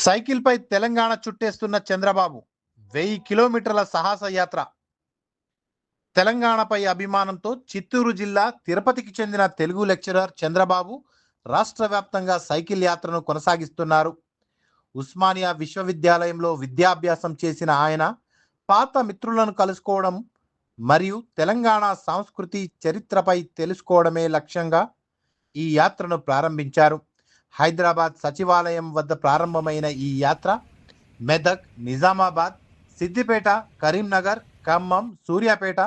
Cycle పై తెలంగాణ చుట్టేస్తున్న చంద్రబాబు 1000 కిలోమీటర్ల సాహస యాత్ర. తెలంగాణపై అభిమానంతో చిత్తూరు జిల్లా తిరుపతికి చెందిన తెలుగు లెక్చరర్ చంద్రబాబు రాష్ట్ర వ్యాప్తంగా సైకిల్ యాత్రను కొనసాగిస్తున్నారు. ఉస్మానియా విశ్వవిద్యాలయంలో విద్యాభ్యాసం చేసిన ఆయన పాత మిత్రులను కలుసుకోవడం మరియు తెలంగాణ సంస్కృతి చరిత్రపై తెలుసుకోవడమే లక్ష్యంగా ఈ యాత్రను ప్రారంభించారు. హైదరాబాద్ సచివాలయం వద్ద ప్రారంభమైన ఈ యాత్ర మెదక్, నిజామాబాద్, సిద్దిపేట, కరీంనగర్, ఖమ్మం, సూర్యాపేట,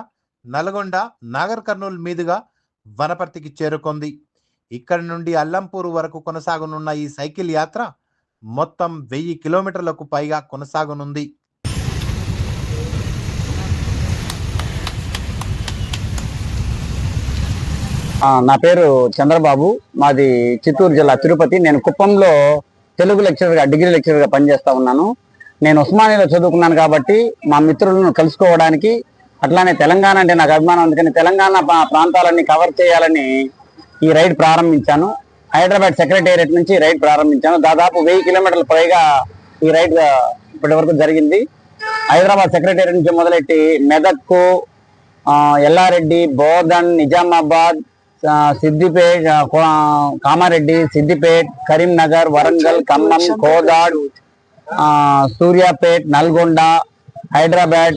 నల్గొండ, నాగర్ కర్నూల్ మీదుగా వనపర్తికి చేరుకుంది. ఇక్కడి నుండి అల్లంపూర్ వరకు కొనసాగనున్న ఈ సైకిల్ యాత్ర మొత్తం 1000 కిలోమీటర్లకు పైగా కొనసాగనుంది. నా పేరు చంద్రబాబు, మాది చిత్తూరు జిల్లా తిరుపతి. నేను కుప్పంలో తెలుగు లెక్చరర్గా, డిగ్రీ లెక్చరర్గా పనిచేస్తా ఉన్నాను. నేను ఉస్మానియాలో చదువుకున్నాను కాబట్టి మా మిత్రులను కలుసుకోవడానికి, అట్లానే తెలంగాణ అంటే నాకు అభిమానం, అందుకని తెలంగాణ ప్రాంతాలన్నీ కవర్ చేయాలని ఈ రైడ్ ప్రారంభించాను. హైదరాబాద్ సెక్రటేరియట్ నుంచి రైడ్ ప్రారంభించాను. దాదాపు 1000 కిలోమీటర్ల పైగా ఈ రైడ్ ఇప్పటి వరకు జరిగింది. హైదరాబాద్ సెక్రటేరియట్ నుంచి మొదలెట్టి మెదక్కు, ఎల్లారెడ్డి, బోధన్, నిజామాబాద్, సిద్దిపేట్, కామారెడ్డి, సిద్దిపేట్, కరీంనగర్, వరంగల్, ఖమ్మం, కోదాడ్, సూర్యాపేట్, నల్గొండ, హైదరాబాద్,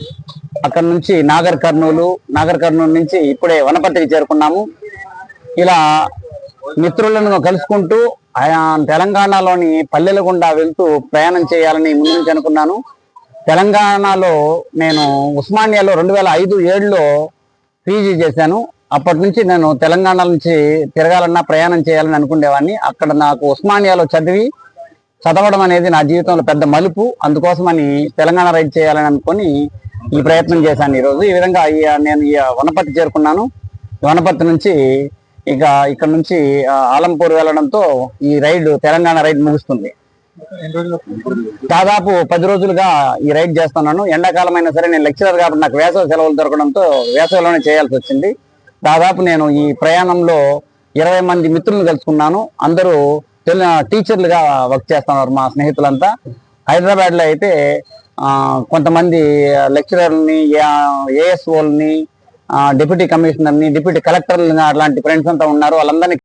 అక్కడ నుంచి నాగర్ కర్నూలు నుంచి ఇప్పుడే వనపర్తికి చేరుకున్నాము. ఇలా మిత్రులను కలుసుకుంటూ తెలంగాణలోని పల్లెల గుండా వెళ్తూ ప్రయాణం చేయాలని ముందు నుంచి అనుకున్నాను. తెలంగాణలో నేను ఉస్మానియాలో 2005-7లో పీజీ చేశాను. అప్పటి నుంచి నేను తెలంగాణ నుంచి తిరగాలన్నా, ప్రయాణం చేయాలని అనుకునేవాడిని. అక్కడ నాకు ఉస్మానియాలో చదవడం అనేది నా జీవితంలో పెద్ద మలుపు. అందుకోసమని తెలంగాణ రైడ్ చేయాలని అనుకొని ఈ ప్రయత్నం చేశాను ఈరోజు. ఈ విధంగా నేను వనపర్తి చేరుకున్నాను. వనపర్తి నుంచి ఇక్కడ నుంచి ఆలంపూర్ వెళ్ళడంతో ఈ రైడ్, తెలంగాణ రైడ్ ముగుస్తుంది. దాదాపు 10 రోజులుగా ఈ రైడ్ చేస్తున్నాను. ఎండాకాలం అయినా సరే, నేను లెక్చరర్ కాబట్టి నాకు వేసవి సెలవులు దొరకడంతో వేసవిలోనే చేయాల్సి వచ్చింది. దాదాపు నేను ఈ ప్రయాణంలో 20 మంది మిత్రులను కలుసుకున్నాను. అందరూ టీచర్లుగా వర్క్ చేస్తున్నారు మా స్నేహితులంతా. హైదరాబాద్లో అయితే కొంతమంది లెక్చరర్లని, ఏఎస్ఓల్ని, డిప్యూటీ కమిషనర్ని, డిప్యూటీ కలెక్టర్లని, అట్లాంటి ఫ్రెండ్స్ అంతా ఉన్నారు. వాళ్ళందరినీ